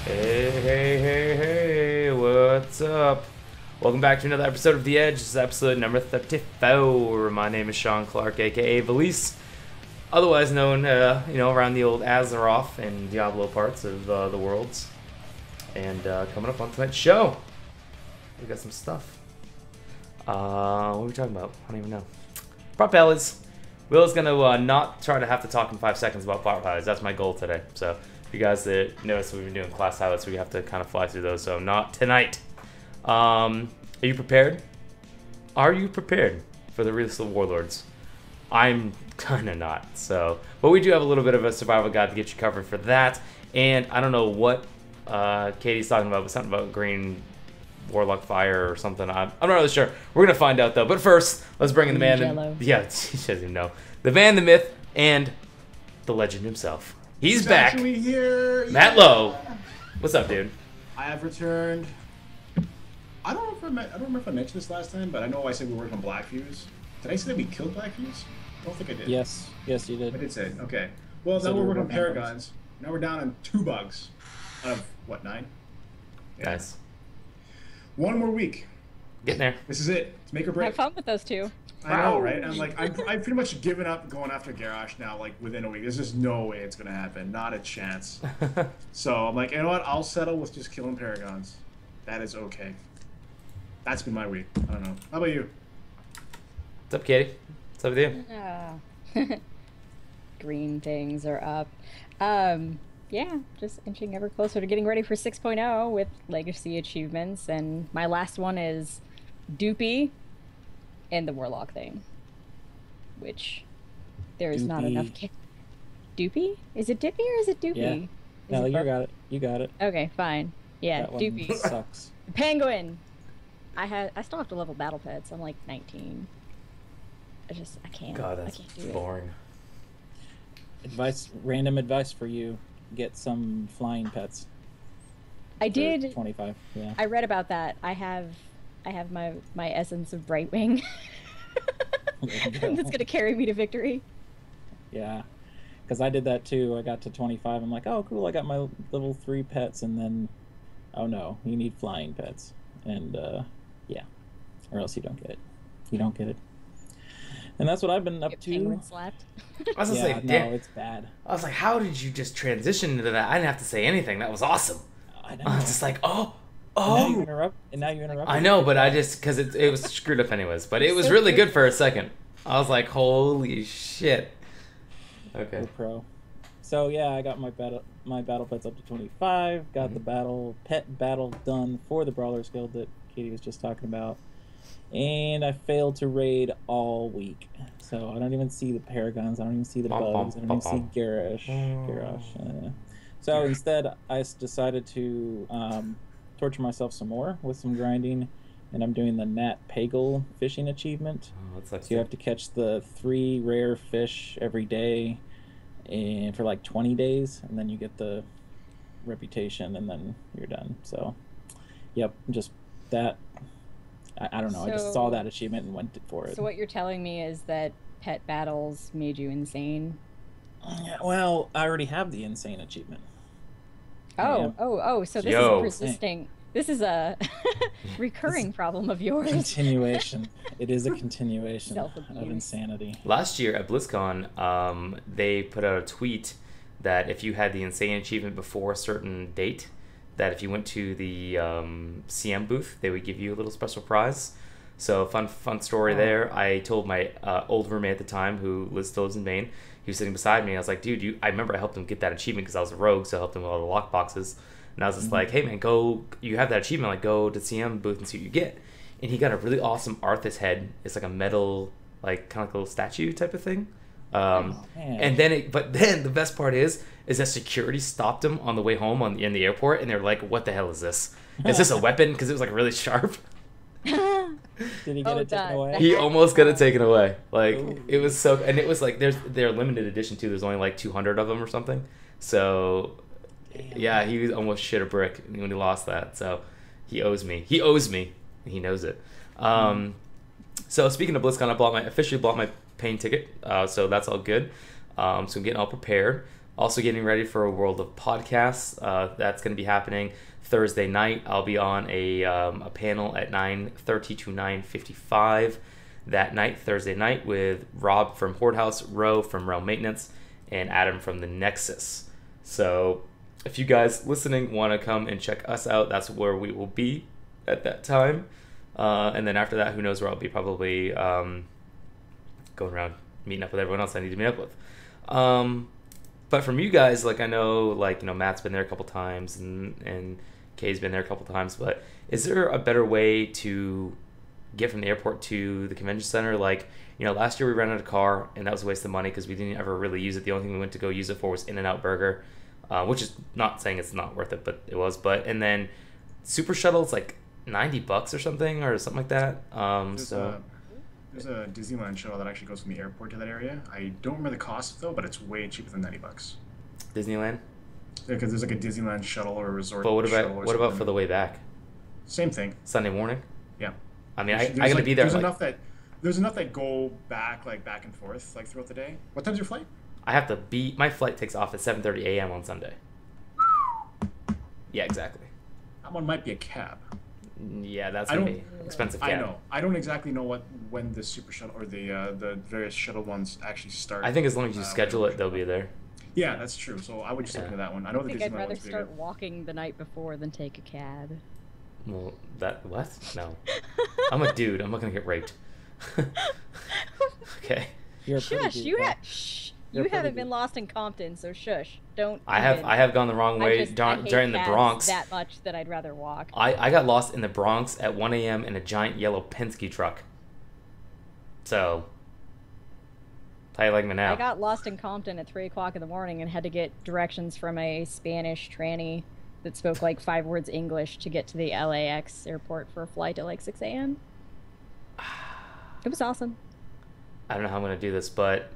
Hey, what's up? Welcome back to another episode of The Edge. This is episode number 34. My name is Sean Clark, aka Valise, otherwise known, around the old Azeroth and Diablo parts of the worlds. And coming up on tonight's show, we got some stuff. What are we talking about? I don't even know. Prot Pallies. Will's gonna not try to have to talk in 5 seconds about Prot Pallies. That's my goal today. So, you guys that notice we've been doing class highlights, we have to kind of fly through those. So, not tonight. Are you prepared? Are you prepared for the release of Warlords? I'm kind of not. So, but we do have a little bit of a survival guide to get you covered for that. And I don't know what Katie's talking about, but something about green Warlock fire or something. I'm not really sure. We're gonna find out though. But first, let's bring in the man. Yeah, she doesn't even know. The man, the myth, and the legend himself. He's back. Actually here. Matt Lowe. What's up, dude? I have returned. I don't remember if I mentioned this last time, but I know I said we were working on Black Fuse. Did I say that we killed Black Fuse? I don't think I did. Yes, you did. I did say it. Okay. Well, now we're working on Paragons. Now we're down on 2 bugs out of what, 9? Yeah. Nice. 1 more week. Getting there. This is it. Let's make or break. Have fun with those 2. I know, right? I'm like, I've pretty much given up going after Garrosh now, like within a week. There's just no way it's gonna happen. Not a chance. So I'm like, you know what? I'll settle with just killing Paragons. That is okay. That's been my week. I don't know. How about you? What's up, Katie? What's up with you? Green things are up. Yeah, just inching ever closer to getting ready for 6.0 with legacy achievements, and my last one is Doopy and the Warlock thing, which there is not enough. Doopy? Is it Dippy or is it Doopy? Yeah. No, you got it. You got it. Okay, fine. Yeah, that one Doopy sucks. Penguin. I still have to level battle pets. I'm like 19. I can't. God, that's boring. Random advice for you: get some flying pets. I did. 25. Yeah. I read about that. I have my essence of Brightwing. That's gonna carry me to victory. Yeah, because I did that too. I got to 25. I'm like, oh cool, I got my little 3 pets, and then, oh no, you need flying pets, and yeah, or else you don't get it. You don't get it. And that's what I've been up to. Penguin slapped. I was yeah, no, it's bad. I was like, how did you just transition into that? I didn't have to say anything. That was awesome. I was just like, oh. And now you interrupt. I know, but because it was screwed up anyways. But it was really good for a second. I was like, holy shit. Okay. We're pro. So yeah, I got my battle pets up to 25. Got the pet battle done for the Brawlers Guild that Katie was just talking about. And I failed to raid all week. So I don't even see the Paragons. I don't even see the bugs. I don't even see Garrosh. So instead, I decided to torture myself some more with some grinding. And I'm doing the Nat Pagel fishing achievement. So you have to catch the 3 rare fish every day and for like 20 days. And then you get the reputation and then you're done. So, yep, just that. I don't know. I just saw that achievement and went for it. So what you're telling me is that pet battles made you insane? Well, I already have the insane achievement. So this is persisting. This is a recurring problem of yours. Continuation. It is a continuation of insanity. Last year at BlizzCon, they put out a tweet that if you had the insane achievement before a certain date, that if you went to the CM booth, they would give you a little special prize. So fun story there. I told my old roommate at the time, who still lives in Maine. He was sitting beside me. I was like, dude, I remember I helped him get that achievement because I was a rogue, so I helped him with all the lock boxes. And I was just like, hey man, you have that achievement, like go to CM booth and see what you get. And he got a really awesome Arthas head. It's like a metal, like kind of like a little statue type of thing. And then the best part is that security stopped him on the way home in the airport, and they're like, what the hell is this? Is this a weapon? Because it was like really sharp. Did he get it taken away? He almost got it taken away. Like, it was so, and it was like, they're limited edition too. There's only like 200 of them or something. So, yeah, he almost shit a brick when he lost that. So, he owes me. He knows it. So, speaking of BlizzCon, I officially bought my plane ticket. So, that's all good. So, I'm getting all prepared. Also getting ready for a World of Podcasts. That's going to be happening Thursday night. I'll be on a panel at 9:30 to 9:55 that night, Thursday night, with Rob from Horde House, Ro from Realm Maintenance, and Adam from the Nexus. So if you guys listening want to come and check us out, that's where we will be at that time. And then after that, who knows where I'll be, probably going around meeting up with everyone else I need to meet up with. But from you guys, like, I know, like, you know, Matt's been there a couple times and Kay's been there a couple times, but is there a better way to get from the airport to the convention center? Like, you know, last year we rented a car and that was a waste of money because we didn't ever really use it. The only thing we went to go use it for was In-N-Out Burger, which is not saying it's not worth it, but it was. But, and then Super Shuttle's like $90 or something like that. There's a Disneyland shuttle that actually goes from the airport to that area. I don't remember the cost though, but it's way cheaper than $90. Disneyland? Yeah, because there's like a Disneyland shuttle or a resort. But what shuttle about for the way back? Same thing. Sunday morning? Yeah. I mean, I gotta be there. There's enough that go back and forth like throughout the day. What time's your flight? My flight takes off at 7:30 a.m. on Sunday. Yeah, exactly. That one might be a cab. Yeah, that's gonna be expensive cab. I know. I don't exactly know when the super shuttle or the various shuttle ones actually start. I think as long as you schedule it, they'll be there. Yeah, that's true. So I would just look into that one. I know the Disneyland I'd rather one's start bigger. walking the night before than take a cab. Well, what? No. I'm a dude. I'm not gonna get raped. Okay. You're a pretty Shush! dude, You Paul. You You're haven't pretty been good. lost in Compton, so shush. Don't. I have gone the wrong way I hate during the cabs Bronx. that much that I'd rather walk. I got lost in the Bronx at 1 a.m. in a giant yellow Penske truck. So, how you like me now? I got lost in Compton at 3 o'clock in the morning and had to get directions from a Spanish tranny that spoke like 5 words English to get to the LAX airport for a flight at like 6 a.m. It was awesome. I don't know how I'm gonna do this, but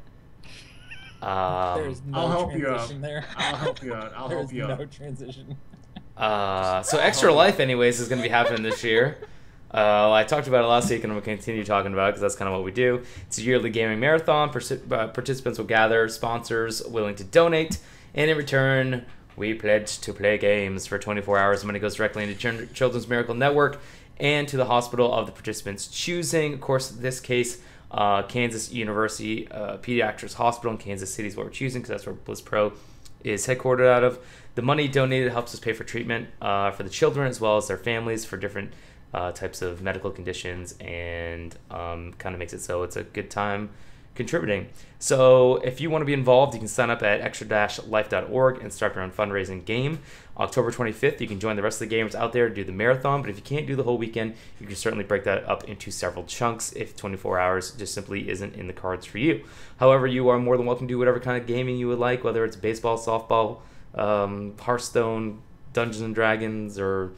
There's no I'll help you out. transition there. I'll help you out. I'll help you no out. transition. so Extra Life, anyways, is going to be happening this year. I talked about it last week, and I'm going to continue talking about it because that's kind of what we do. It's a yearly gaming marathon. Participants will gather sponsors willing to donate, and in return, we pledge to play games for 24 hours. The money goes directly into Children's Miracle Network and to the hospital of the participants' choosing. Of course, in this case, Kansas University Pediatrics Hospital in Kansas City is what we're choosing because that's where Bliss Pro is headquartered out of. The money donated helps us pay for treatment for the children as well as their families for different types of medical conditions, and kind of makes it so it's a good time contributing. So if you want to be involved, you can sign up at extra-life.org and start your own fundraising game. October 25th, you can join the rest of the gamers out there to do the marathon, but if you can't do the whole weekend, you can certainly break that up into several chunks if 24 hours just simply isn't in the cards for you. However, you are more than welcome to do whatever kind of gaming you would like, whether it's baseball, softball, Hearthstone, Dungeons and Dragons, or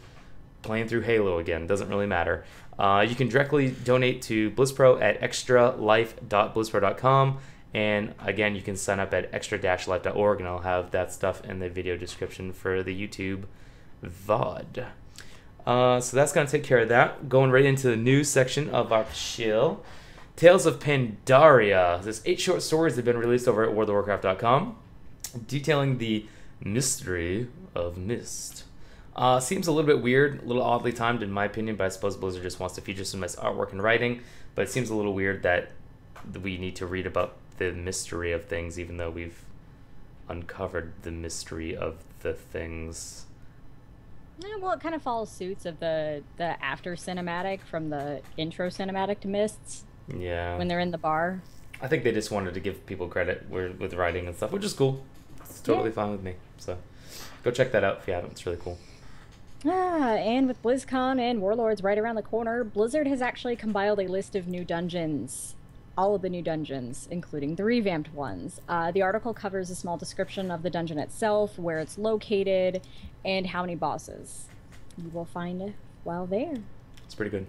playing through Halo again. Doesn't really matter. You can directly donate to Bliss Pro at extralife.blisspro.com. And again, you can sign up at extra-life.org, and I'll have that stuff in the video description for the YouTube VOD. So that's going to take care of that. Going right into the news section of our shill. Tales of Pandaria. There's 8 short stories that have been released over at worldofwarcraft.com detailing the mystery of Mist. Seems a little bit weird, a little oddly timed in my opinion, but I suppose Blizzard just wants to feature some nice artwork and writing. But it seems a little weird that we need to read about the mystery of things, even though we've uncovered the mystery of the things. Yeah, well, it kind of follows suits of the after cinematic from the intro cinematic to Mists. Yeah. When they're in the bar. I think they just wanted to give people credit with writing and stuff, which is cool. It's totally fine with me. So go check that out if you haven't. It's really cool. And with BlizzCon and Warlords right around the corner, Blizzard has actually compiled a list of new dungeons. All of the new dungeons, including the revamped ones. The article covers a small description of the dungeon itself, where it's located, and how many bosses you will find while there. It's pretty good.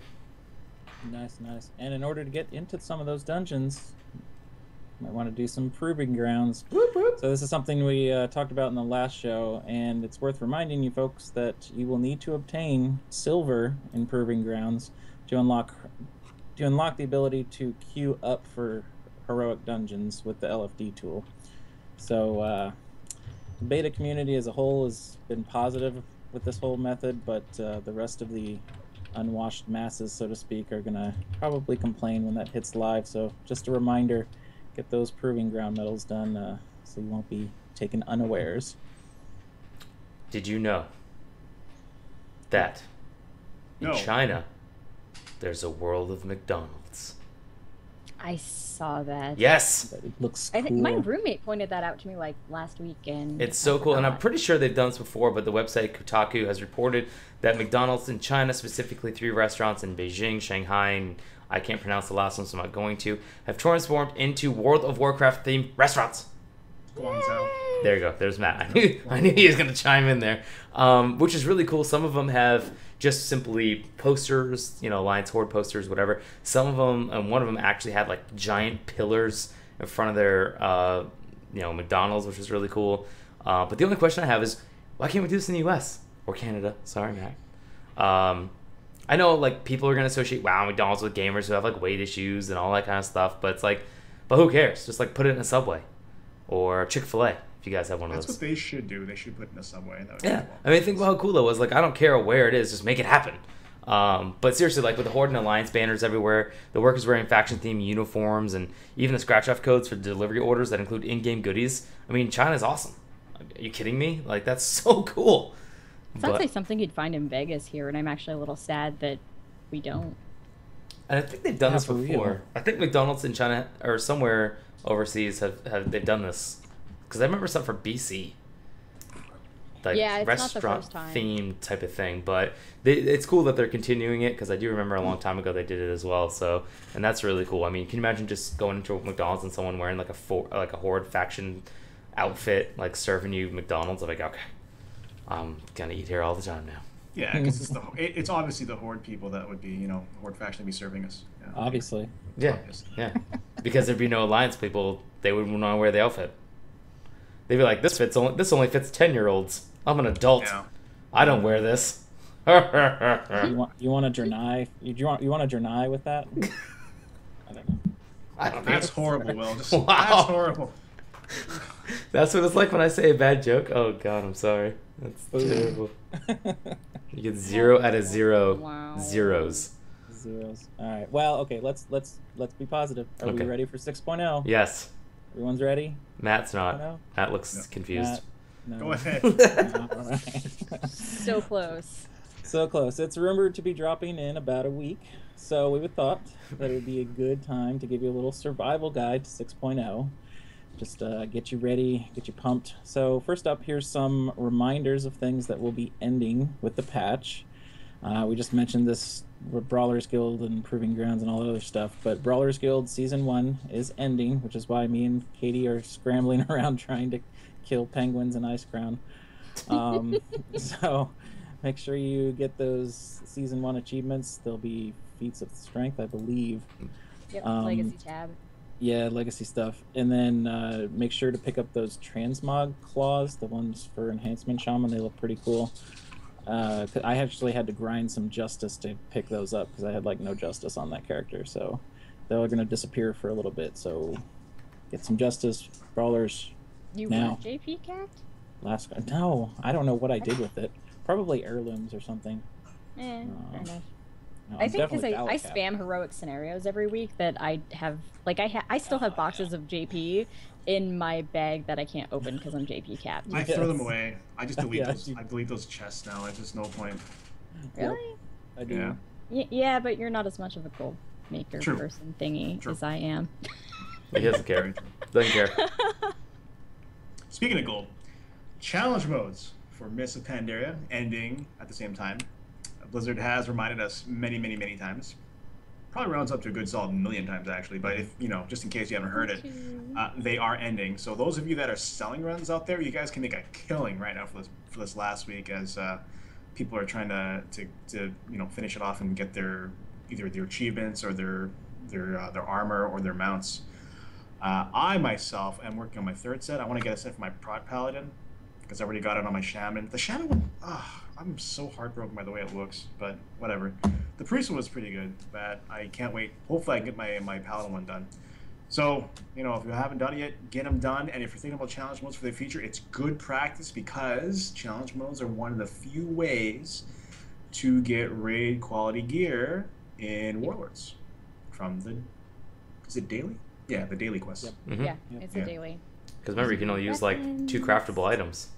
Nice, nice. And in order to get into some of those dungeons, you might want to do some proving grounds. Whoop, whoop. So this is something we talked about in the last show, and it's worth reminding you folks that you will need to obtain silver in proving grounds to unlock the ability to queue up for heroic dungeons with the LFD tool. So the beta community as a whole has been positive with this whole method, but the rest of the unwashed masses, so to speak, are gonna probably complain when that hits live. So just a reminder, get those proving ground medals done so you won't be taken unawares. Did you know that in China there's a world of McDonald's? I saw that. Yes. It looks I think cool. my roommate pointed that out to me like last weekend. It's so cool, and I'm pretty sure they've done this before, but the website Kotaku has reported that McDonald's in China, specifically 3 restaurants in Beijing, Shanghai, and I can't pronounce the last one, so I'm not going to, have transformed into World of Warcraft themed restaurants. Guangzhou. There you go. There's Matt. I knew he was going to chime in there, which is really cool. Some of them have just simply posters, Alliance Horde posters, whatever. Some of them, and one of them actually had like giant pillars in front of their, McDonald's, which is really cool. But the only question I have is, why can't we do this in the U.S. or Canada? Sorry, Matt. I know like people are going to associate McDonald's with gamers who have like weight issues and all that kind of stuff, but it's like, but who cares? Just like put it in a Subway or Chick-fil-A if you guys have one of those. That's what they should do. They should put it in a Subway. Yeah, I mean, think about how cool that was. Like, I don't care where it is, just make it happen. But seriously, like with the Horde and Alliance banners everywhere, the workers wearing faction-themed uniforms, and even the scratch-off codes for delivery orders that include in-game goodies. I mean, China's awesome. Are you kidding me? Like, that's so cool. Sounds like something you'd find in Vegas here, and I'm actually a little sad that we don't. And I think they've done this before. Real. I think McDonald's in China or somewhere overseas they've done this. Because I remember something for BC. Like Yeah, it's not the restaurant first time. themed type of thing. But it's cool that they're continuing it, because I do remember a long time ago they did it as well. So, and that's really cool. I mean, can you imagine just going into a McDonald's and someone wearing like a Horde faction outfit, like serving you McDonald's? I'm like, okay, I'm gonna eat here all the time now. Yeah, because it's obviously the Horde people that would be, Horde faction would be serving us. Yeah. Obviously. Yeah, Obviously. yeah. Because there'd be no Alliance people, they wouldn't want to wear the outfit. They'd be like, this only fits 10-year-olds. I'm an adult. Yeah. I don't wear this. You want a Jernai? You want a Jernai with that? I don't know. I don't That's know. horrible, Will. Just, Wow. That's horrible. That's what it's like when I say a bad joke. Oh God, I'm sorry. That's terrible. You get 0 out of 0 Wow. zeros. Zeros. All right. Well, okay. Let's be positive. Are Okay. we ready for 6.0? Yes. Everyone's ready? Matt's not. No? Matt looks No. confused. Matt? No. Go ahead. No, all right. So close. So close. It's rumored to be dropping in about a week, so we would thought that it would be a good time to give you a little survival guide to 6.0. Just get you ready, get you pumped. So first up, here's some reminders of things that will be ending with the patch. We just mentioned this with Brawlers Guild and Proving Grounds and all that other stuff, but Brawlers Guild Season 1 is ending, which is why me and Katie are scrambling around trying to kill penguins in Ice Crown. So make sure you get those Season 1 achievements. There'll be feats of strength, I believe. Yep, Legacy tab. Yeah, legacy stuff. And then make sure to pick up those transmog claws, the ones for Enhancement Shaman. They look pretty cool. I actually had to grind some justice to pick those up because I had like no justice on that character. So they're going to disappear for a little bit. So get some justice, brawlers. You now. want JP Cat? No, I don't know what I did with it. Probably heirlooms or something. Fair enough. No, I I'm think because definitely I Valak Cap. spam heroic scenarios every week that I have, like I still have boxes of JP in my bag that I can't open because I'm JP capped. I throw them away. I just delete Yeah, those. you- I delete those chests now. There's just no point. Really? I do. Yeah. Yeah, but you're not as much of a gold maker True. person thingy True. as I am. He doesn't care. Doesn't care. Speaking of gold, challenge modes for Mists of Pandaria ending at the same time. Blizzard has reminded us many, many, many times. Probably rounds up to a good solid million times actually, but if just in case you haven't heard it, they are ending. So those of you that are selling runs out there, you guys can make a killing right now for this last week as people are trying to finish it off and get either their achievements or their armor or their mounts. I myself am working on my third set. I want to get a set for my Prot Paladin because I already got it on my Shaman. The Shaman one, I'm so heartbroken by the way it looks, but whatever. The Priest one was pretty good, but I can't wait. Hopefully I can get my Paladin one done. So, you know, if you haven't done it yet, get them done. And if you're thinking about challenge modes for the future, it's good practice because challenge modes are one of the few ways to get raid quality gear in Warlords from the, is it daily? Yeah, the daily quest. Yep. Mm-hmm. Yeah, it's a daily. Because remember, you can only use like 2 craftable items.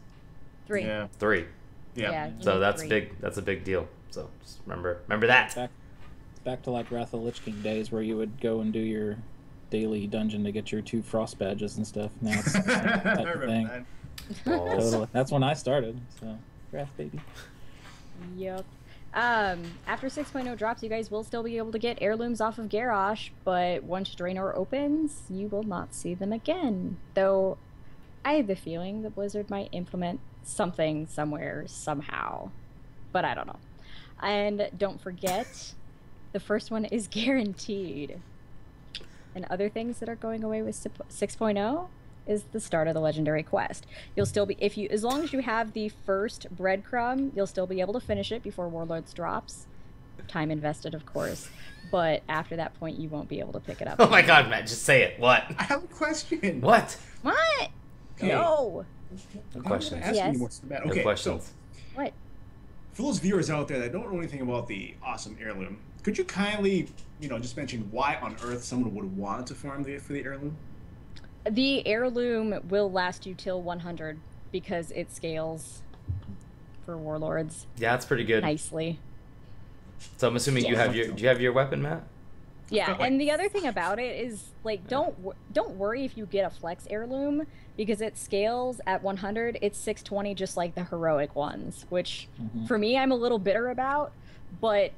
3. Yeah. 3. Yeah. you So need that's 3. big. That's a big deal. So just remember that. Back to like Wrath of the Lich King days where you would go and do your daily dungeon to get your 2 frost badges and stuff. Now it's the same I type of remember thing. that. Balls. Totally. That's when I started. So, craft baby. Yep. After 6.0 drops, you guys will still be able to get heirlooms off of Garrosh, but once Draenor opens, you will not see them again. Though, I have the feeling that Blizzard might implement something somewhere, somehow. But I don't know. And don't forget, the first one is guaranteed. And other things that are going away with 6.0 is the start of the legendary quest. You'll still be, as long as you have the first breadcrumb, you'll still be able to finish it before Warlords drops. Time invested, of course. But after that point, you won't be able to pick it up. Oh my God, Matt! Just say it. What? I have a question. What? What? Okay. No. No I'm questions. not asking Yes. anymore, it's bad. No Okay, questions. so What? for those viewers out there that don't know anything about the awesome heirloom, could you kindly, you know, just mention why on earth someone would want to farm for the heirloom? The heirloom will last you till 100 because it scales for Warlords Yeah, that's pretty good. nicely. So I'm assuming you have your. Do you have your weapon, Matt? Yeah, Got, like- and the other thing about it is, like, don't worry if you get a flex heirloom, because it scales at 100. It's 620, just like the heroic ones, which for me I'm a little bitter about, but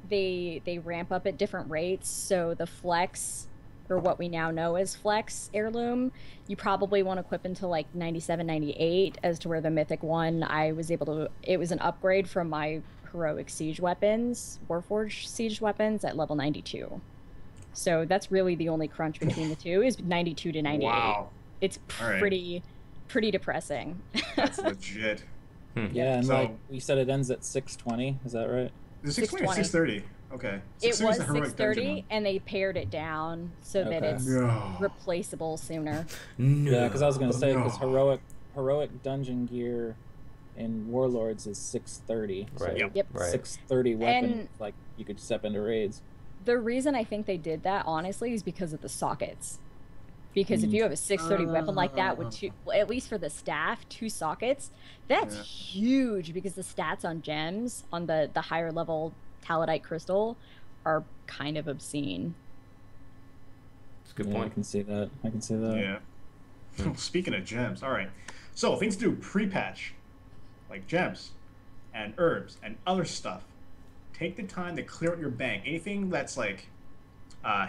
they ramp up at different rates. So the flex, or what we now know as flex heirloom, you probably won't equip until like 97, 98, as to where the mythic one I was able to. It was an upgrade from my heroic siege weapons, Warforged siege weapons at level 92. So that's really the only crunch between the two, is 92 to 98. Wow. It's All right. pretty depressing. That's legit. Yeah, and So- like we said, it ends at 620. Is that right? Is it 620 or 630? Okay. It 630 was is the heroic dungeon 630, one. and they pared it down so that Okay. it's No. replaceable sooner. No. Yeah, because I was gonna say because No. heroic dungeon gear in Warlords is 630. So Right. Yep. Right. 630 weapon, And- like you could step into raids. The reason I think they did that, honestly, is because of the sockets. Because if you have a 630 weapon like that with two, well, at least for the staff, 2 sockets, that's Yeah. huge, because the stats on gems, on the higher level Talidite crystal, are kind of obscene. It's a good Yeah, I point. can see that. I can see that. Yeah. Speaking of gems, all right. So things to do pre-patch, like gems and herbs and other stuff. Take the time to clear out your bank. Anything that's like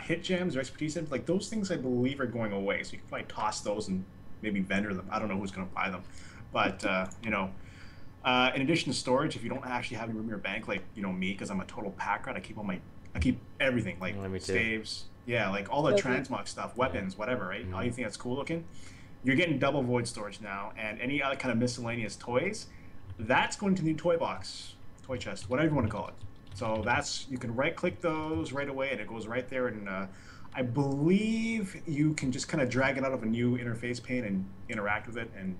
hit gems or expertise gems, like those things I believe are going away. So you can probably toss those and maybe vendor them. I don't know who's going to buy them. But, you know, in addition to storage, if you don't actually have any room in your bank, like, you know, me, because I'm a total pack rat, I keep everything, like Me too. staves, yeah, like all the Okay. transmog stuff, weapons, whatever, right? Anything that's cool looking. You're getting double void storage now, and any other kind of miscellaneous toys, that's going to the new toy box, toy chest, whatever you want to call it. So that's, you can right click those right away and it goes right there, and I believe you can just kind of drag it out of a new interface pane and interact with it and,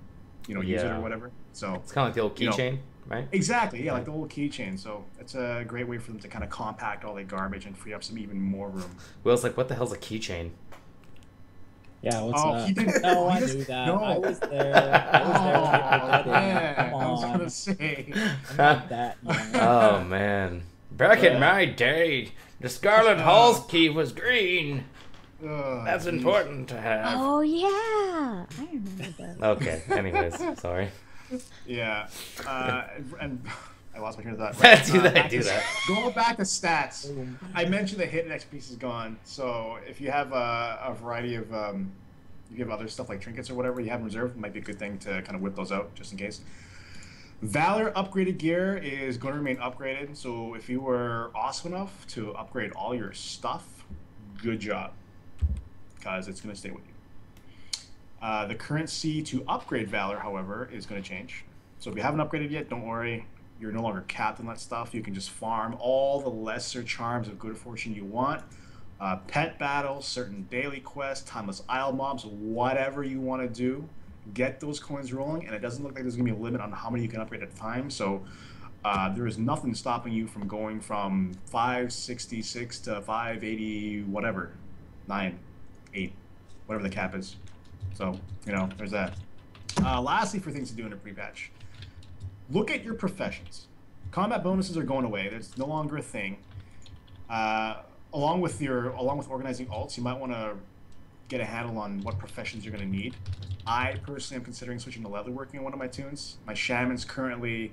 you know, use it Yeah. or whatever. So It's kind of like the old You know, keychain, right? exactly, yeah, like the old keychain. So it's a great way for them to kind of compact all their garbage and free up some even more room. Will's like, what the hell's a keychain? Yeah, what's Oh, that? he didn't- No, he I just- knew that. no. I was there. I was there when they put that in. yeah, Come I was on. gonna say. I'm not that young. Oh man. Back in my day, the Scarlet Hall's key was green. That's geez. important to have. Oh yeah, I remember that. Okay. Anyways, sorry. Yeah, and I lost my train of thought. Do that. back Do to- that. Going back to stats, I mentioned the hit and X piece is gone. So if you have a variety of, you have other stuff like trinkets or whatever you have in reserve, it might be a good thing to kind of whip those out just in case. Valor upgraded gear is going to remain upgraded. So if you were awesome enough to upgrade all your stuff, good job, because it's going to stay with you. The currency to upgrade Valor, however, is going to change. So if you haven't upgraded yet, don't worry. You're no longer capped on that stuff. You can just farm all the lesser charms of good fortune you want. pet battles, certain daily quests, timeless isle mobs, whatever you want to do, get those coins rolling. And it doesn't look like there's going to be a limit on how many you can upgrade at a time. So there is nothing stopping you from going from 566 to 580, whatever, 9, 8, whatever the cap is. So, there's that. Lastly, for things to do in a pre-patch, look at your professions. Combat bonuses are going away. That's no longer a thing. Along with organizing alts, you might want to get a handle on what professions you're going to need. I personally am considering switching to leatherworking in one of my tunes. My shaman's currently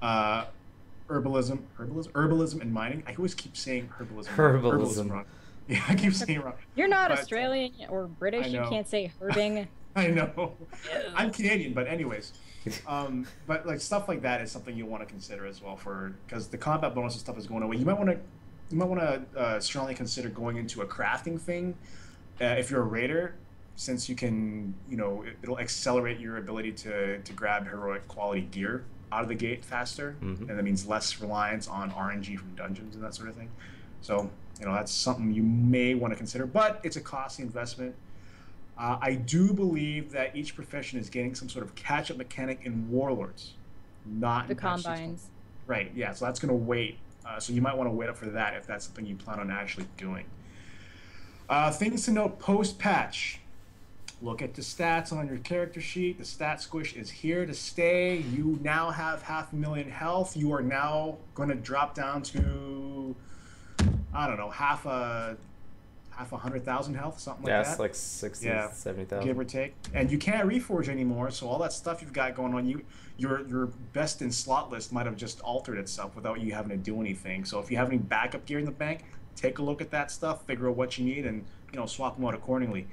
herbalism, and mining. I always keep saying herbalism wrong. Yeah, I keep saying it wrong. You're not Australian or British. You can't say herbing. I know. I'm Canadian, but anyways. But like stuff like that is something you want to consider as well, because the combat bonus and stuff is going away. You might want to strongly consider going into a crafting thing if you're a raider, since you can, it'll accelerate your ability to grab heroic quality gear out of the gate faster, and that means less reliance on RNG from dungeons and that sort of thing. So that's something you may want to consider, but it's a costly investment. I do believe that each profession is getting some sort of catch-up mechanic in Warlords, not the combines. Right, yeah, so that's going to wait. So you might want to wait up for that if that's something you plan on actually doing. Things to note post-patch. Look at the stats on your character sheet. The stat squish is here to stay. You now have 500,000 health. You are now going to drop down to, I don't know, half 100,000 health, something like that. Yeah, it's like 60, 70,000. Give or take. And you can't reforge anymore, so all that stuff you've got going on, your best in slot list might have just altered itself without you having to do anything. So if you have any backup gear in the bank, take a look at that stuff, figure out what you need, and swap them out accordingly.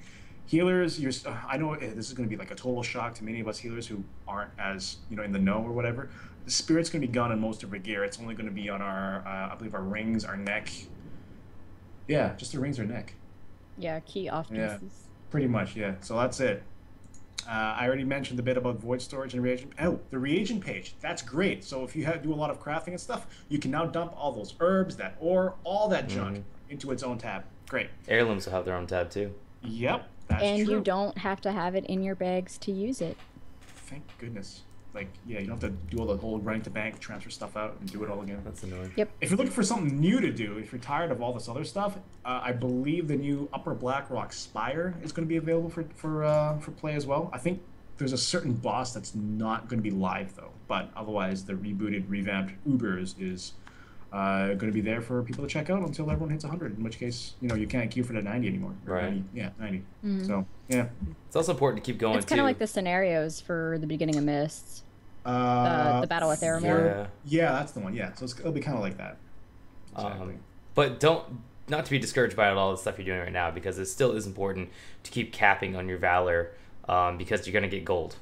Healers, I know this is going to be like a total shock to many of us healers who aren't as in the know or whatever. The spirit's going to be gone on most of our gear. It's only going to be on our, I believe, our rings, our neck. Yeah, just the rings or neck. Yeah, key off pieces. Yeah, pretty much, yeah. So that's it. I already mentioned a bit about void storage and reagent. Oh, the reagent page. That's great. So if you do a lot of crafting and stuff, you can now dump all those herbs, that ore, all that junk into its own tab. Great. Heirlooms will have their own tab too. Yep, that's and true. You don't have to have it in your bags to use it. Thank goodness. Like, yeah, you don't have to do all the whole running to bank, transfer stuff out, and do it all again. That's annoying. Yep. If you're looking for something new to do, if you're tired of all this other stuff, I believe the new Upper Blackrock Spire is going to be available for play as well. I think there's a certain boss that's not going to be live, though. But otherwise, the rebooted, revamped Ubers is going to be there for people to check out until everyone hits 100, in which case, you can't queue for the 90 anymore. Right. 90, yeah, 90. Mm-hmm. So, yeah. It's also important to keep going, It's kind of like the scenarios for the beginning of Mists. The Battle with Aramor. Yeah, that's the one. Yeah, so it'll be kind of like that. Exactly. But not to be discouraged by all the stuff you're doing right now, because it still is important to keep capping on your valor, because you're going to get gold.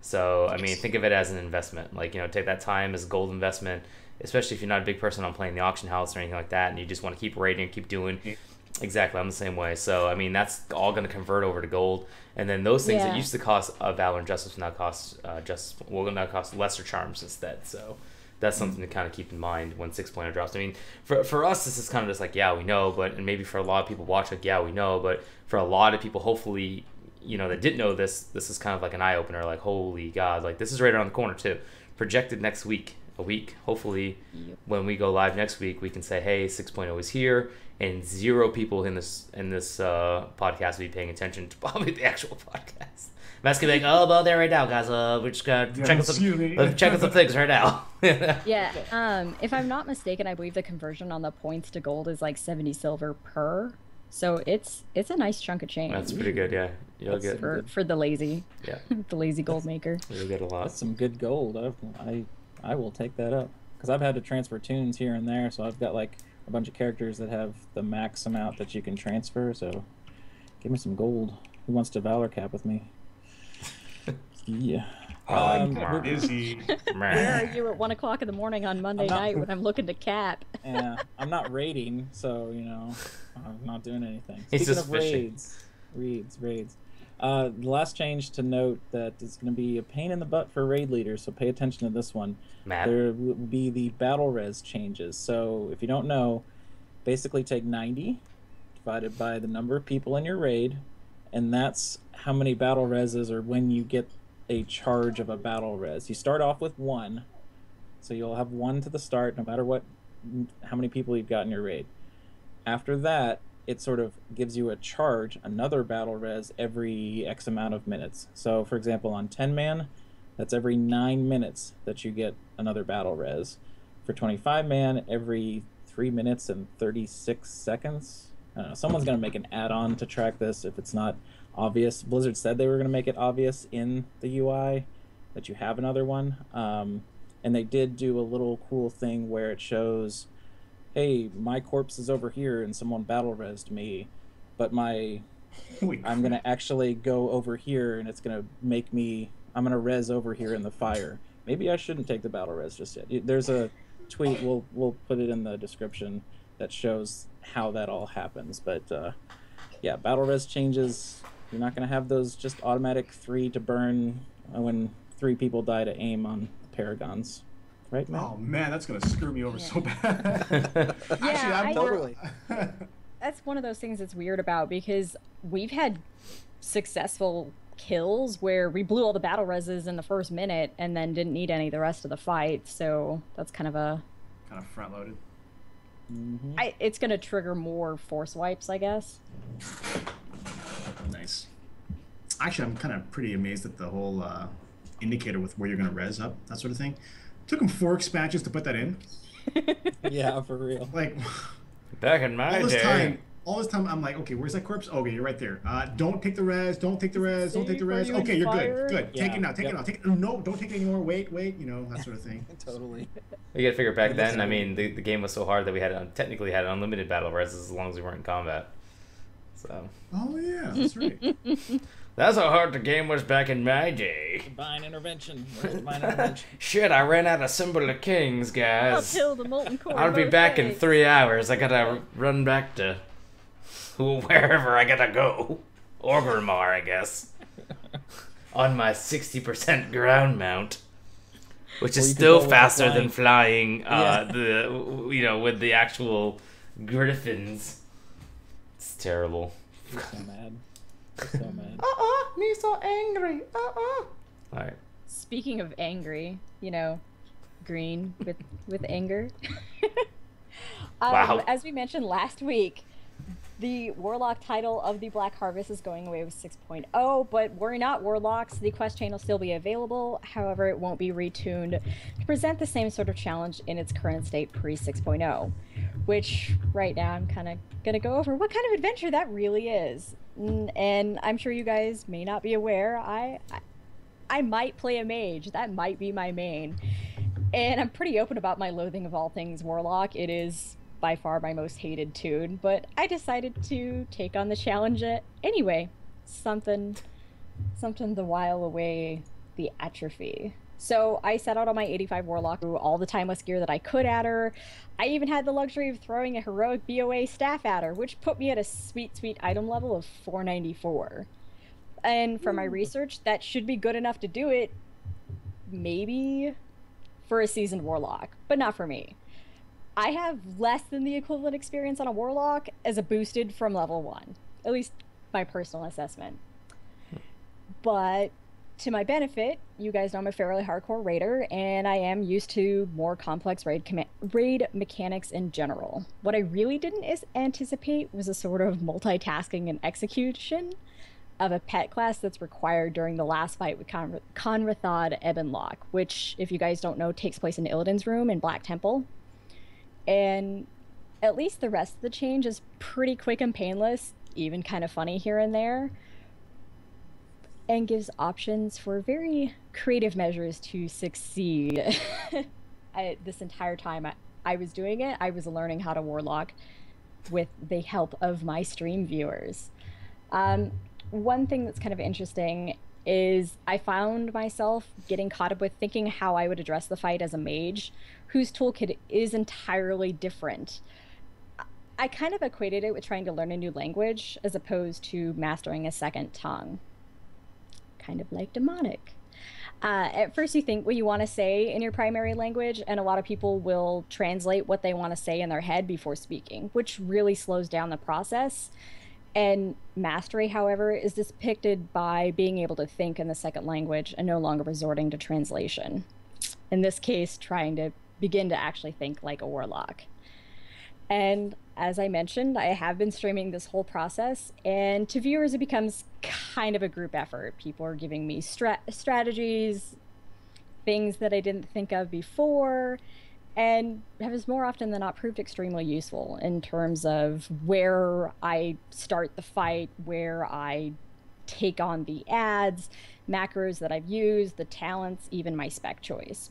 So, I mean, think of it as an investment. Like, take that time as a gold investment, especially if you're not a big person on playing the auction house or anything like that, and you just want to keep raiding and keep doing. Exactly, I'm the same way. So, I mean, that's all going to convert over to gold. And then those things that used to cost Valor and Justice will now cost now cost lesser charms instead. So that's something to kind of keep in mind when 6.0 drops. I mean, for us, this is kind of just like, yeah, we know, and maybe for a lot of people watch, like, yeah, we know, but for a lot of people, hopefully, that didn't know this is kind of like an eye-opener, like, holy God, like, this is right around the corner, too. Projected next week, hopefully, when we go live next week, we can say, hey, 6.0 is here, and 0 people in this podcast will be paying attention to probably the actual podcast. Matt's gonna be like, oh, about there right now, guys. We're just gonna check out some things right now. Yeah. If I'm not mistaken, I believe the conversion on the points to gold is like 70 silver per. So it's a nice chunk of change. That's pretty good, yeah. You'll get for the lazy. Yeah. The lazy gold maker. You'll get a lot. That's some good gold. I will take that up, because I've had to transfer tunes here and there, so I've got like a bunch of characters that have the max amount that you can transfer. So give me some gold. Who wants to Valor cap with me? Yeah. Where is he? Where are you at 1 o'clock in the morning on Monday night when I'm looking to cap? Yeah, I'm not raiding, so I'm not doing anything. He's Speaking just of fishing. raids. The last change to note that is going to be a pain in the butt for raid leaders, so pay attention to this one. There will be the battle res changes. So if you don't know, basically take 90 divided by the number of people in your raid, and that's how many battle reses or when you get a charge of a battle res. You start off with 1, so you'll have 1 to the start, no matter how many people you've got in your raid. After that, it sort of gives you a charge, another battle res every X amount of minutes. So, for example, on 10-man, that's every 9 minutes that you get another battle res. For 25-man, every 3 minutes and 36 seconds. I don't know. Someone's going to make an add-on to track this if it's not obvious. Blizzard said they were going to make it obvious in the UI that you have another one. And they did do a little cool thing where it shows, hey, my corpse is over here and someone battle resed me, but I'm going to actually go over here and it's going to make me, I'm going to res over here in the fire. Maybe I shouldn't take the battle res just yet. There's a tweet, we'll put it in the description, that shows how that all happens. But yeah, battle res changes. You're not going to have those just automatic 3 to burn when 3 people die to aim on paragons. Right, Matt? Oh man, that's gonna screw me over so bad. Yeah, Totally. That's one of those things that's weird about, because we've had successful kills where we blew all the battle reses in the first minute and then didn't need any the rest of the fight. So that's kind of front loaded. Mm-hmm. It's gonna trigger more force wipes, I guess. Nice. Actually, I'm kind of pretty amazed at the whole indicator with where you're gonna res up, that sort of thing. Took them 4 expansions to put that in. Yeah, for real. Like, back in my day. All this time, I'm like, okay, where's that corpse? Okay, you're right there. Don't take the res. Don't take the res. Don't take the res. Okay, you're good. Good. Yeah. Take it now. Take it now. Take it. No, don't take it anymore. Wait. You know, that sort of thing. Totally. You gotta figure back then, I mean, the game was so hard that we had technically had unlimited battle reses as long as we weren't in combat. So. Oh yeah, that's right. That's how hard the game was back in my day. Divine intervention. Where's divine intervention? Shit, I ran out of Symbol of Kings, guys. I'll kill the molten core. I'll be back in 3 hours. I gotta run back to wherever I gotta go. Orgrimmar, I guess. On my 60% ground mount. Which is still faster than flying with the actual griffins. It's terrible. I'm so mad. So mad. Me so angry. Alright. Speaking of angry, green with anger. Wow. As we mentioned last week, the Warlock title of the Black Harvest is going away with 6.0, but worry not, Warlocks, the quest chain will still be available. However, it won't be retuned to present the same sort of challenge in its current state pre 6.0, which right now I'm kind of going to go over what kind of adventure that really is. And I'm sure you guys may not be aware, I might play a mage. That might be my main. And I'm pretty open about my loathing of all things Warlock. It is by far my most hated toon, but I decided to take on the challenge anyway. Something to while away the atrophy. So I set out on my 85 Warlock, threw all the timeless gear that I could at her. I even had the luxury of throwing a heroic BOA staff at her, which put me at a sweet item level of 494. And from my research, that should be good enough to do it, maybe for a seasoned Warlock, but not for me. I have less than the equivalent experience on a Warlock as a boosted from level 1. At least my personal assessment. But to my benefit, you guys know I'm a fairly hardcore raider, and I am used to more complex raid mechanics in general. What I really didn't anticipate was a sort of multitasking and execution of a pet class that's required during the last fight with Conrathod Ebonlock, which, if you guys don't know, takes place in Illidan's room in Black Temple. And at least the rest of the change is pretty quick and painless, even kind of funny here and there, and gives options for very creative measures to succeed. This entire time I was doing it, I was learning how to Warlock with the help of my stream viewers. One thing that's kind of interesting is I found myself getting caught up with thinking how I would address the fight as a mage, whose toolkit is entirely different. I kind of equated it with trying to learn a new language as opposed to mastering a second tongue. Kind of like demonic. At first, you think what you want to say in your primary language, and a lot of people will translate what they want to say in their head before speaking, which really slows down the process. And mastery, however, is depicted by being able to think in the second language and no longer resorting to translation. In this case, trying to begin to actually think like a warlock. And as I mentioned, I have been streaming this whole process, and to viewers, it becomes kind of a group effort. People are giving me strategies, things that I didn't think of before, and has more often than not proved extremely useful in terms of where I start the fight, where I take on the ads, macros that I've used, the talents, even my spec choice.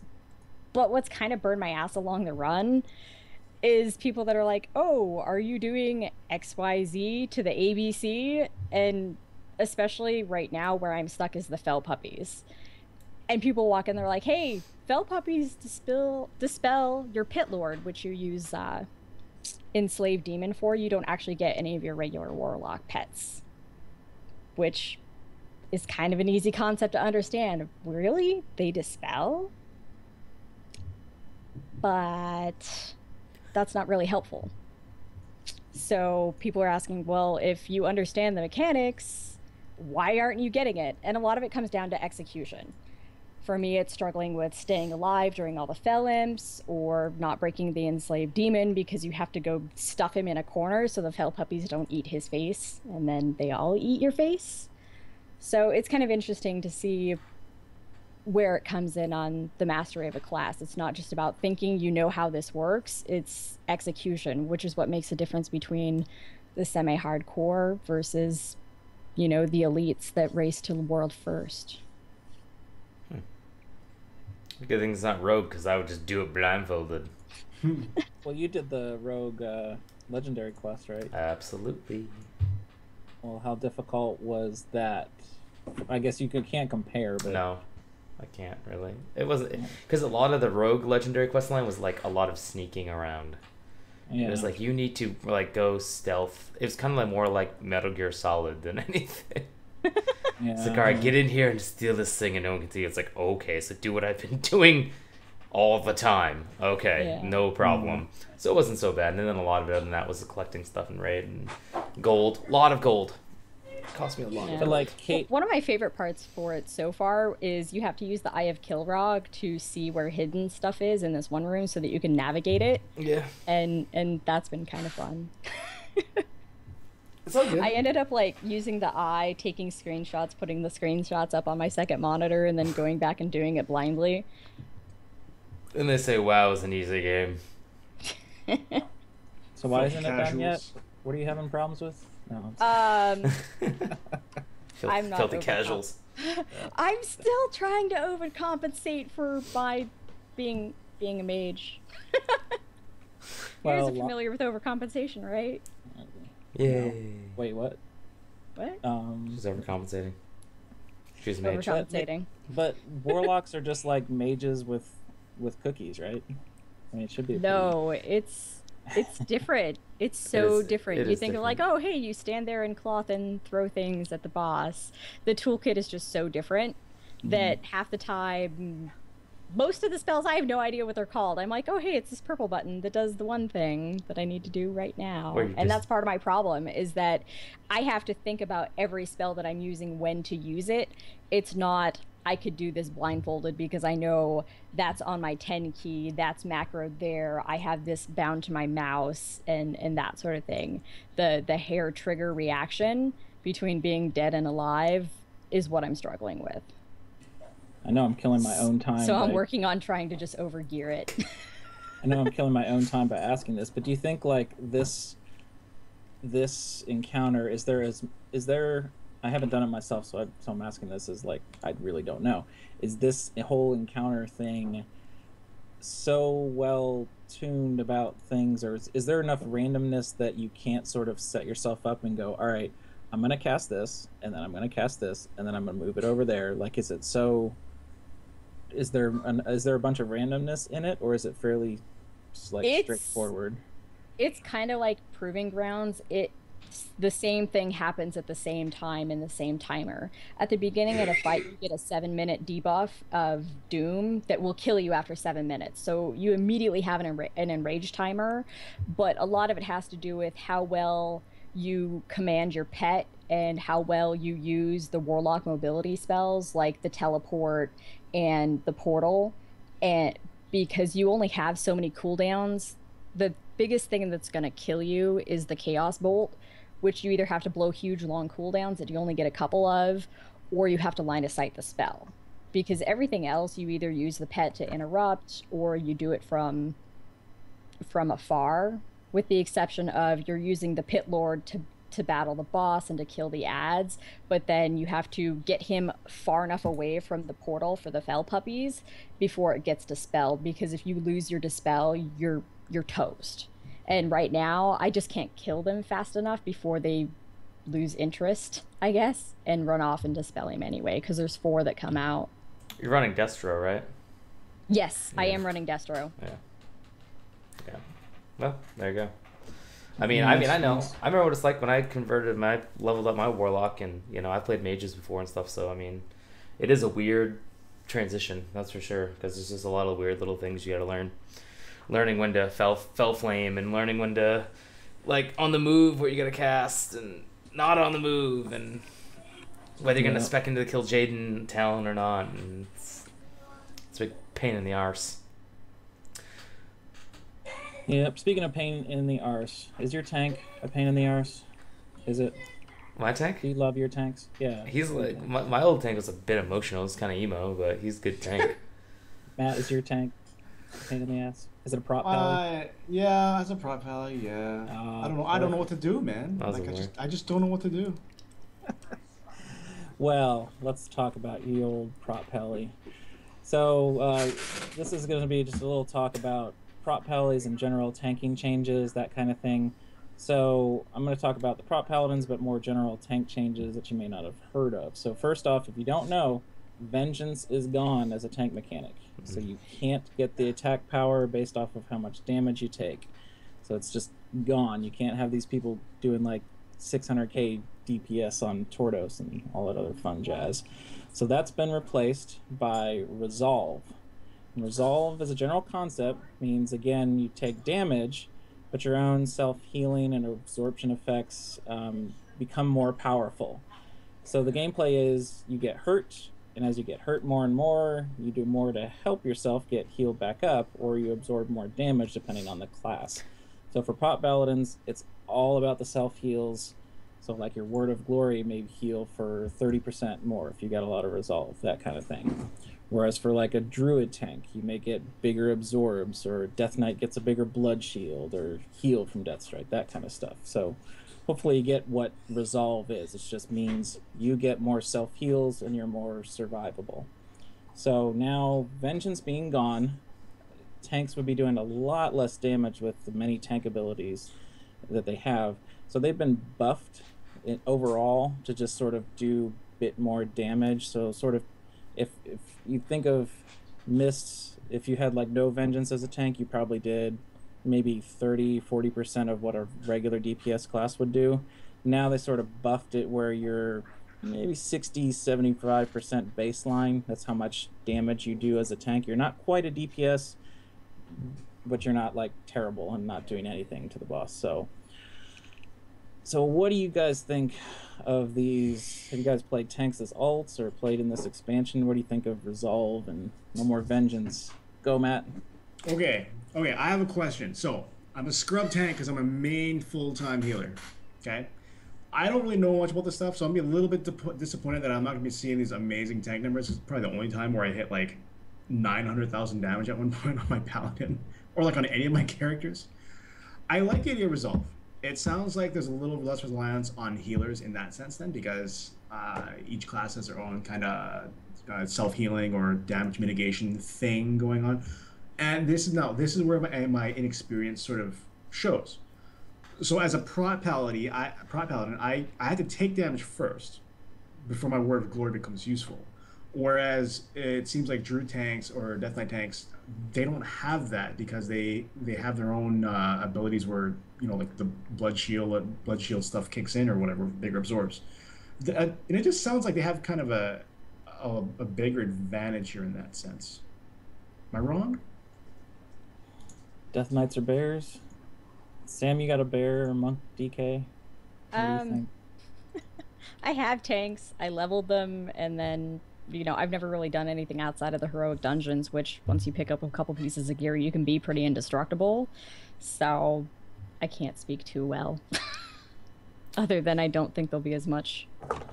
But what's kind of burned my ass along the run is people that are like, oh, are you doing XYZ to the ABC? And especially right now where I'm stuck is the fell puppies. And people walk in, they're like, hey, fell puppies dispel your pit lord, which you use enslaved demon for. You don't actually get any of your regular warlock pets, which is kind of an easy concept to understand. Really? They dispel? But that's not really helpful. So people are asking, well, if you understand the mechanics, why aren't you getting it? And a lot of it comes down to execution. For me, it's struggling with staying alive during all the fell imps, or not breaking the enslaved demon because you have to go stuff him in a corner so the fell puppies don't eat his face, and then they all eat your face. So it's kind of interesting to see where it comes in on the mastery of a class. It's not just about thinking you know how this works, it's execution, which is what makes the difference between the semi-hardcore versus, you know, the elites that race to the world first. Good thing it's not rogue, because I would just do it blindfolded. Well, you did the rogue legendary quest, right? Absolutely. Well, how difficult was that? I guess you can't compare, but... No. I can't really. It wasn't, because a lot of the rogue legendary quest line was like a lot of sneaking around. Yeah. It was like you need to like go stealth. It was kind of like more like Metal Gear Solid than anything. Yeah. It's like, all right, get in here and steal this thing and no one can see. It's like, okay, so do what I've been doing all the time. Okay, yeah. No problem. So it wasn't so bad. And then a lot of it other than that was collecting stuff in raid and gold. A lot of gold. Cost me a lot. Yeah. But like Kate, one of my favorite parts for it so far is you have to use the Eye of Kilrog to see where hidden stuff is in this one room so that you can navigate it. Yeah. And that's been kind of fun. It's all good. I ended up like using the eye, taking screenshots, putting the screenshots up on my second monitor, and then going back and doing it blindly. And they say WoW is an easy game. So why isn't it done yet? What are you having problems with? No. I'm not filthy casuals. I'm still trying to overcompensate for my being a mage. You guys are familiar with overcompensation, right? Yay. Wait, what? What? She's overcompensating. She's a mage. Overcompensating. But warlocks are just like mages with cookies, right? I mean, it should be. No, it's different. It's so different. You think of like, oh, hey, you stand there in cloth and throw things at the boss. The toolkit is just so different that half the time, most of the spells, I have no idea what they're called. I'm like, oh, hey, it's this purple button that does the one thing that I need to do right now. And that's part of my problem is that I have to think about every spell that I'm using, when to use it. It's not, I could do this blindfolded because I know that's on my 10 key, that's macro there, I have this bound to my mouse, and that sort of thing. The hair trigger reaction between being dead and alive is what I'm struggling with. I know I'm killing my own time. So I'm working on trying to just overgear it. I know I'm killing my own time by asking this, but do you think like this encounter, is there I haven't done it myself, so I'm asking this as like I really don't know. Is this whole encounter thing so well tuned about things, or is there enough randomness that you can't sort of set yourself up and go, all right, I'm gonna cast this, and then I'm gonna cast this, and then I'm gonna move it over there? Like, is it so? Is there a bunch of randomness in it, or is it fairly like straightforward? It's kind of like Proving Grounds. the same thing happens at the same time in the same timer. At the beginning of the fight, you get a 7-minute debuff of Doom that will kill you after 7 minutes. So you immediately have an enraged timer, but a lot of it has to do with how well you command your pet and how well you use the Warlock mobility spells like the teleport and the portal. And because you only have so many cooldowns, the biggest thing that's going to kill you is the Chaos Bolt, which you either have to blow huge long cooldowns that you only get a couple of, or you have to line of sight the spell. Because everything else, you either use the pet to interrupt, or you do it from afar, with the exception of you're using the Pit Lord to battle the boss and to kill the ads, but then you have to get him far enough away from the portal for the Fell Puppies before it gets dispelled, because if you lose your dispel, you're toast. And right now, I just can't kill them fast enough before they lose interest, I guess, and run off and dispel him anyway, because there's 4 that come out. You're running Destro, right? Yes, Yeah. I am running Destro. Yeah. Yeah. Well, there you go. I mean, I know. I remember what it's like when I leveled up my Warlock, and, you know, I played mages before and stuff, so, I mean, it is a weird transition, that's for sure, because there's just a lot of weird little things you gotta learn. Learning when to fell flame, and learning when to, like, on the move where you gotta cast and not on the move, and whether you're gonna spec into the kill Jaden Talon or not. And it's a big pain in the arse. Yep. Speaking of pain in the arse, is your tank a pain in the arse? Is it? My tank? Do you love your tanks? Yeah. He's like my old tank was a bit emotional. It's kind of emo, but he's a good tank. Matt, is your tank a pain in the ass? Is it a prop pally? Yeah, as a prop pally, yeah. I don't know. I don't know what to do, man. Like, I just don't know what to do. Well, let's talk about you old prop pally. So this is going to be just a little talk about prop pallies and general tanking changes, that kind of thing. So I'm going to talk about the prop paladins, but more general tank changes that you may not have heard of. So first off, if you don't know, Vengeance is gone as a tank mechanic. So you can't get the attack power based off of how much damage you take. So it's just gone. You can't have these people doing like 600k DPS on Tordos and all that other fun jazz. So that's been replaced by Resolve. And Resolve, as a general concept, means, again, you take damage, but your own self-healing and absorption effects become more powerful. So the gameplay is you get hurt, and as you get hurt more and more, you do more to help yourself get healed back up, or you absorb more damage depending on the class. So for prop paladins, it's all about the self-heals. So like your Word of Glory may heal for 30% more if you got a lot of resolve, that kind of thing. Whereas for like a druid tank, you may get bigger absorbs, or Death Knight gets a bigger blood shield, or heal from Death Strike, that kind of stuff. So hopefully you get what resolve is. It just means you get more self-heals and you're more survivable. So now, Vengeance being gone, tanks would be doing a lot less damage with the many tank abilities that they have. So they've been buffed overall to just sort of do a bit more damage. So sort of, if you think of Mists, if you had like no Vengeance as a tank, you probably did maybe 30-40% of what a regular DPS class would do. Now they sort of buffed it where you're maybe 60-75% baseline. That's how much damage you do as a tank. You're not quite a DPS, but you're not like terrible and not doing anything to the boss. So what do you guys think of these? Have you guys played tanks as alts or played in this expansion? What do you think of Resolve and no more Vengeance? Go, Matt. Okay, I have a question. So, I'm a scrub tank because I'm a main full-time healer, okay? I don't really know much about this stuff, so I'm going to be a little bit disappointed that I'm not going to be seeing these amazing tank numbers. It's probably the only time where I hit, like, 900,000 damage at one point on my paladin, or, like, on any of my characters. I like the idea of Resolve. It sounds like there's a little less reliance on healers in that sense then, because each class has their own kind of self-healing or damage mitigation thing going on. And this is where my inexperience sort of shows. So as a prot paladin, I had to take damage first before my Word of Glory becomes useful. Whereas it seems like Druid tanks or Death Knight tanks, they don't have that because they have their own abilities where, you know, like the blood shield stuff kicks in or whatever, Vigor absorbs. And it just sounds like they have kind of a bigger advantage here in that sense. Am I wrong? Death Knights or bears? Sam, you got a bear or monk DK? What do you think? I have tanks. I leveled them, and then, you know, I've never really done anything outside of the heroic dungeons, which once you pick up a couple pieces of gear, you can be pretty indestructible. So I can't speak too well. Other than I don't think there'll be as much.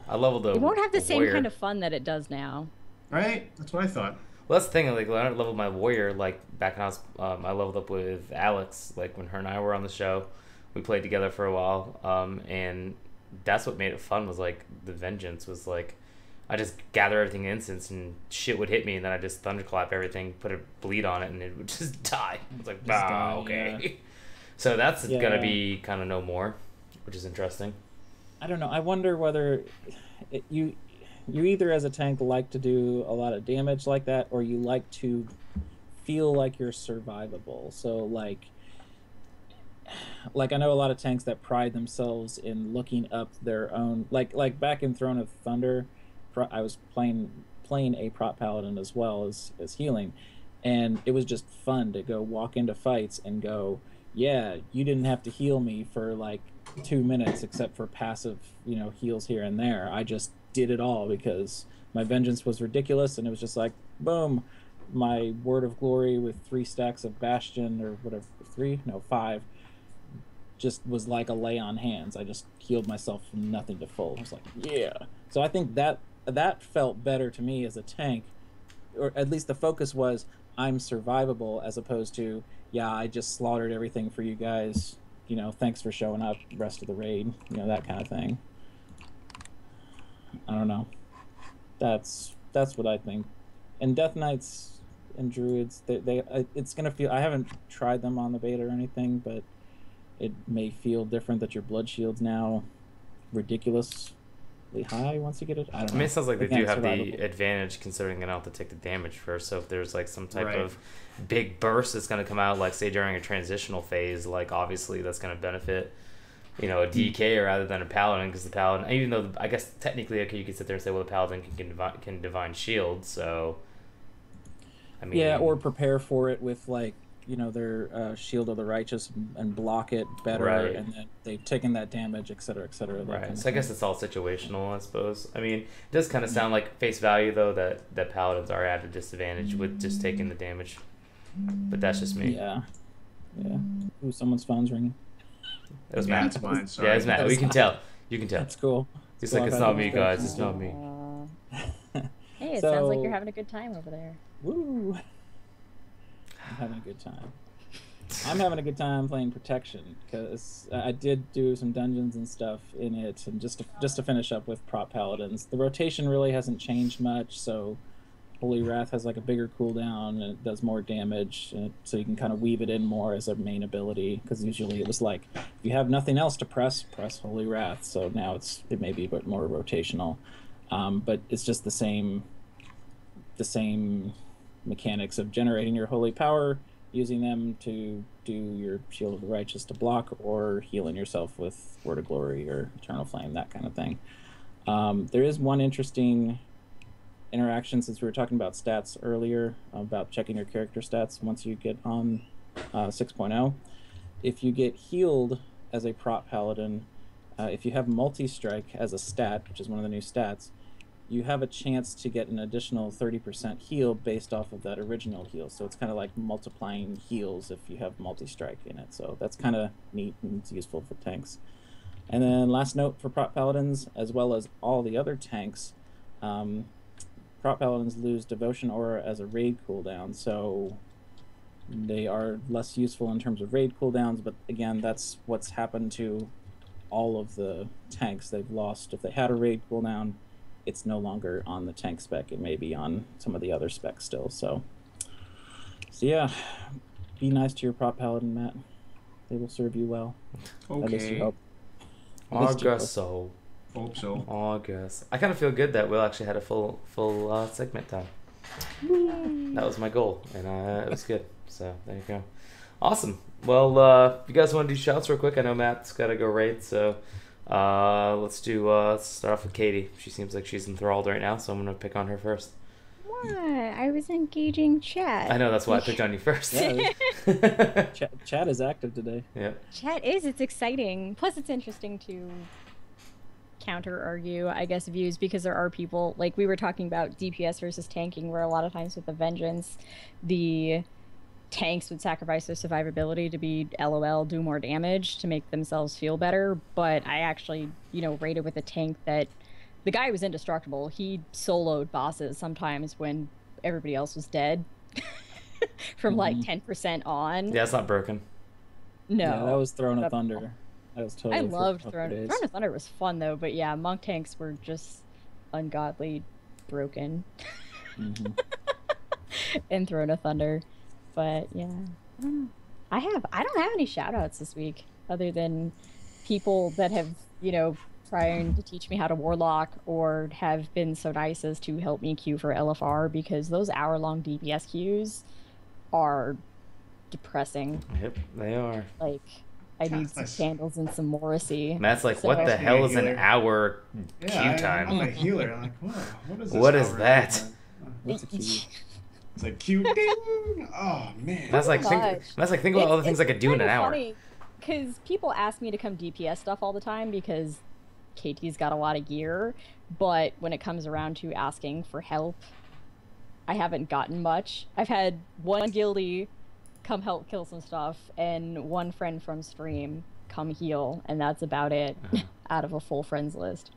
I leveled up. It won't have the same warrior. kind of fun that it does now. Right? That's what I thought. Well, that's the thing. Like when I leveled my warrior, like back when I was, I leveled up with Alex. Like when her and I were on the show, we played together for a while, and that's what made it fun. Was like the vengeance was like, I just gather everything in instance, and shit would hit me, and then I just thunderclap everything, put a bleed on it, and it would just die. It's like, wow, okay. Yeah. So that's gonna be kind of no more, which is interesting. I don't know. I wonder whether you either as a tank like to do a lot of damage like that, or you like to feel like you're survivable. So like I know a lot of tanks that pride themselves in looking up their own, like back in Throne of Thunder, I was playing a Prot Paladin as well as healing, and it was just fun to go walk into fights and go, yeah, you didn't have to heal me for like 2 minutes except for passive, you know, heals here and there. I just did it all because my vengeance was ridiculous, and it was just like, boom, my Word of Glory with 3 stacks of Bastion or whatever, 5, just was like a lay on hands. I just healed myself from nothing to full. I was like, yeah. So I think that felt better to me as a tank, or at least the focus was I'm survivable, as opposed to, yeah, I just slaughtered everything for you guys, you know, thanks for showing up, rest of the raid, you know, that kind of thing. I don't know. That's what I think. And Death Knights and Druids, it's gonna feel, I haven't tried them on the beta or anything, but it may feel different that your blood shield's now ridiculously high once you get it. I don't know. I mean, it sounds like they do have the advantage considering they don't have to take the damage first. So if there's like some type of big burst that's going to come out, like say during a transitional phase, like obviously that's going to benefit, you know, a DK rather than a Paladin, because the Paladin, even though I guess technically, okay, you could sit there and say, well, the Paladin can divine shield, so I mean, yeah, or prepare for it with like, you know, their Shield of the Righteous and block it better, and then they've taken that damage, etc., etc. Right. So I guess it's all situational, I suppose. I mean, it does kind of sound like face value though that Paladins are at a disadvantage with just taking the damage, but that's just me. Yeah. Ooh, someone's phone's ringing. It was Matt. It's mine. Sorry. Yeah, it's Matt. We can tell. You can tell. That's cool. He's like, it's not me, guys. It's not me. Hey, it sounds like you're having a good time over there. Woo! I'm having a good time. I'm having a good time playing Protection because I did do some dungeons and stuff in it, and just to finish up with Prot Paladins. The rotation really hasn't changed much, so Holy Wrath has like a bigger cooldown and it does more damage, so you can kind of weave it in more as a main ability. Because usually it was like, if you have nothing else to press Holy Wrath. So now it may be a bit more rotational, but it's just the same mechanics of generating your holy power, using them to do your Shield of the Righteous to block, or healing yourself with Word of Glory or Eternal Flame, that kind of thing. There is one interesting interaction, since we were talking about stats earlier, about checking your character stats once you get on 6.0. If you get healed as a Prot Paladin, if you have multi-strike as a stat, which is one of the new stats, you have a chance to get an additional 30% heal based off of that original heal. So it's kind of like multiplying heals if you have multi-strike in it. So that's kind of neat and it's useful for tanks. And then last note for Prot Paladins, as well as all the other tanks, Prot Paladins lose Devotion Aura as a raid cooldown. So they are less useful in terms of raid cooldowns, but again, that's what's happened to all of the tanks. They've lost, if they had a raid cooldown, it's no longer on the tank spec. It may be on some of the other specs still. So yeah, be nice to your Prot Paladin, Matt. They will serve you well. Okay. At least you hope. I guess so. Hope so. August. I kind of feel good that Will actually had a full segment time. That was my goal, and it was good. So there you go. Awesome. Well, if you guys want to do shouts real quick, I know Matt's got to go raid, so let's start off with Katie. She seems like she's enthralled right now, so I'm gonna pick on her first. What? I was engaging chat. I know, that's why I picked on you first. Yeah, chat is active today. Yeah. Chat is. It's exciting. Plus, it's interesting to counter argue, I guess, views, because there are people, like we were talking about DPS versus tanking, where a lot of times with the Vengeance, the tanks would sacrifice their survivability to be LOL, do more damage to make themselves feel better. But I actually, raided with a tank that the guy was indestructible. He soloed bosses sometimes when everybody else was dead from like 10% on. Yeah, it's not broken. No. Yeah, that was Throne of Thunder. That was totally. I loved Throne of Thunder was fun though, but yeah, monk tanks were just ungodly broken in Throne of Thunder. But yeah, I don't know. I don't have any shout outs this week other than people that have, trying to teach me how to Warlock or have been so nice as to help me queue for LFR, because those hour-long DPS queues are depressing. Yep, they are. Like, I need some candles and some Morrissey. Matt's like, what the hell is an hour queue time? I'm a healer. I'm like, whoa, what is this? What is that? What's a queue? It's like cute ding. Oh man. That's like think about all the things I could do in an hour. Because people ask me to come DPS stuff all the time because KT's got a lot of gear, but when it comes around to asking for help, I haven't gotten much. I've had one guildie come help kill some stuff and one friend from stream come heal, and that's about it out of a full friends list.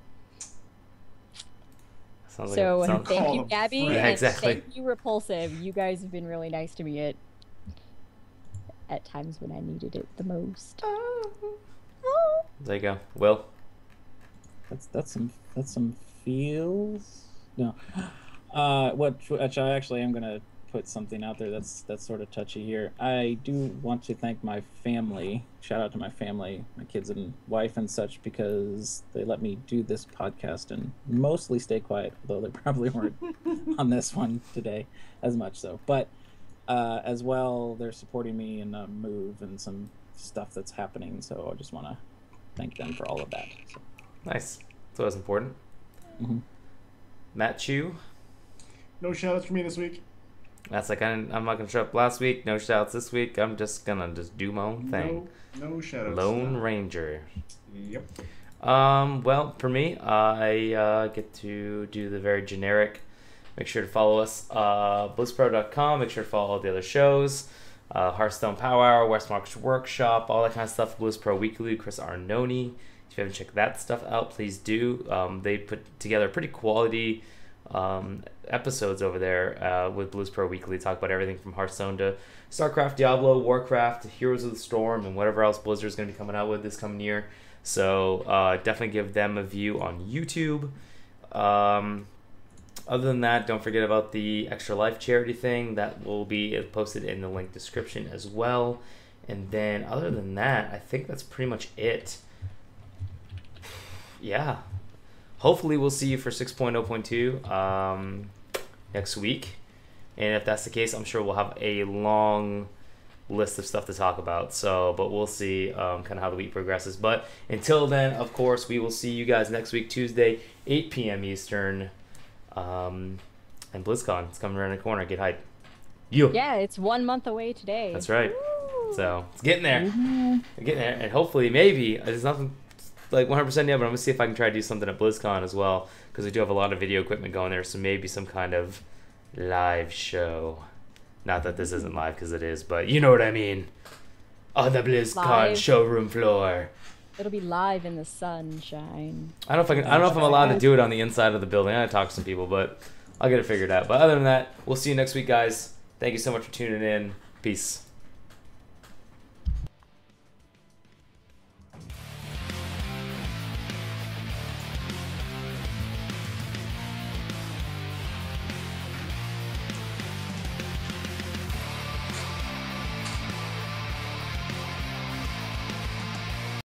Thank you, Gabby, Yeah, and exactly. thank you, Repulsive. You guys have been really nice to me at times when I needed it the most. There you go. Will? That's some feels. No. Which I actually am gonna put something out there that's sort of touchy here. I do want to thank my family. Shout out to my family, my kids and wife and such, because they let me do this podcast and mostly stay quiet, although they probably weren't on this one today as much so. But as well, they're supporting me in a move and some stuff that's happening, so I just want to thank them for all of that. So. Nice. So that's important. Matt Chu? No shoutouts for me this week. That's like, I'm not going to show up last week. No shoutouts this week. I'm just going to do my own thing. No shoutouts. Lone Ranger. Yep. Well, for me, I get to do the very generic. Make sure to follow us, blizzpro.com. Make sure to follow all the other shows. Hearthstone Power Hour, Westmark's Workshop, all that kind of stuff. Blues Pro Weekly, Chris Arnone. If you haven't checked that stuff out, please do. They put together pretty quality episodes over there with Blues Pro Weekly. Talk about everything from Hearthstone to StarCraft, Diablo, Warcraft, Heroes of the Storm, and whatever else Blizzard's going to be coming out with this coming year. So definitely give them a view on YouTube. Other than that, don't forget about the Extra Life charity thing. That will be posted in the link description as well. And then other than that, I think that's pretty much it. Yeah. Hopefully we'll see you for 6.0.2 next week. And if that's the case, I'm sure we'll have a long list of stuff to talk about. So, but we'll see kind of how the week progresses. But until then, of course, we will see you guys next week, Tuesday, 8 p.m. Eastern. And BlizzCon, it's coming around the corner. Get hyped. Yeah, it's 1 month away today. That's right. Woo! So it's getting there. Getting there. And hopefully, maybe, there's nothing like 100% yet, but I'm going to see if I can try to do something at BlizzCon as well, because we do have a lot of video equipment going there, so maybe some kind of live show. Not that this isn't live, because it is, but you know what I mean. On the BlizzCon showroom floor. It'll be live in the sunshine. I don't know if I'm allowed to do it on the inside of the building. I gotta talk to some people, but I'll get it figured out. But other than that, we'll see you next week, guys. Thank you so much for tuning in. Peace.